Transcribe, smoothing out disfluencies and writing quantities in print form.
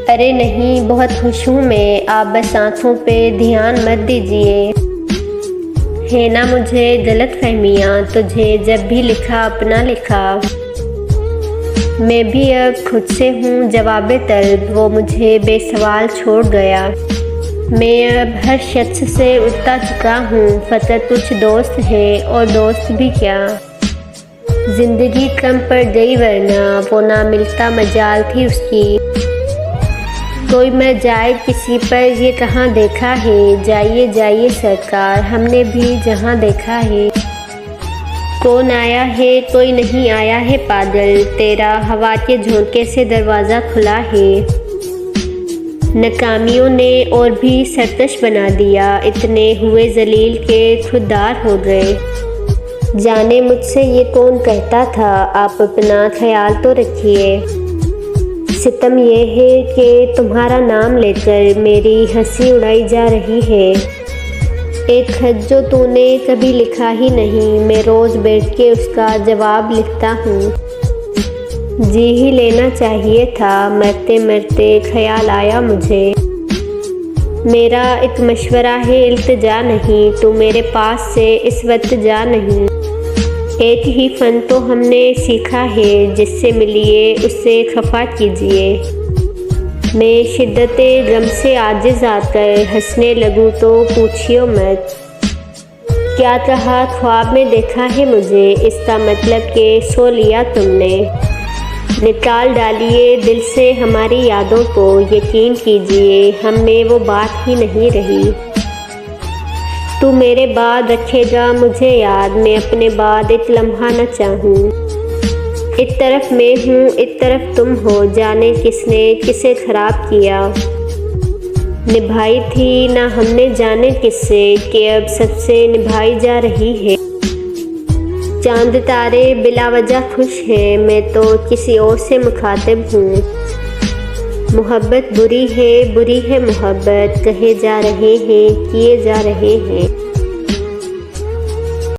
अरे नहीं, बहुत खुश हूँ मैं, आप बस आँखों पे ध्यान मत दीजिए। है ना मुझे गलत फहमियाँ, तुझे जब भी लिखा अपना लिखा। मैं भी अब खुद से हूँ जवाबे तलब, वो मुझे बेसवाल छोड़ गया। मैं अब हर शख्स से उठता चुका हूँ, फ़कत कुछ दोस्त है और दोस्त भी क्या। ज़िंदगी कम पड़ गई वरना वो ना मिलता मजाल थी उसकी। कोई मर जाए किसी पर ये कहाँ देखा है, जाइए जाइए सरकार, हमने भी जहाँ देखा है। कौन आया है कोई नहीं आया है पागल, तेरा हवा के झोंके से दरवाज़ा खुला है। नाकामियों ने और भी सरकश बना दिया, इतने हुए जलील के खुददार हो गए। जाने मुझसे ये कौन कहता था, आप अपना ख्याल तो रखिए। सितम ये है कि तुम्हारा नाम लेकर मेरी हंसी उड़ाई जा रही है। एक खत जो तूने कभी लिखा ही नहीं, मैं रोज़ बैठ के उसका जवाब लिखता हूँ। जी ही लेना चाहिए था, मरते मरते ख्याल आया मुझे। मेरा एक मशवरा है इल्तिजा नहीं, तू मेरे पास से इस वक्त जा नहीं। एक ही फ़न तो हमने सीखा है, जिससे मिलिए उससे खफा कीजिए। मैं शिद्दते गम से आजिज़ आकर हंसने लगूँ तो पूछियो मत। क्या कहा ख्वाब में देखा है मुझे, इसका मतलब कि सो लिया तुमने। निकाल डालिए दिल से हमारी यादों को, यकीन कीजिए हम में वो बात ही नहीं रही। तू मेरे बाद रखेगा मुझे याद, मैं अपने बाद एक लम्हा न चाहूँ। एक तरफ मैं हूँ एक तरफ तुम हो, जाने किसने किसे ख़राब किया। निभाई थी ना हमने जाने किससे, कि अब सबसे निभाई जा रही है। चांद तारे बिला वजह खुश हैं, मैं तो किसी और से मुखातिब हूँ। मोहब्बत बुरी है मोहब्बत, कहे जा रहे हैं किए जा रहे हैं।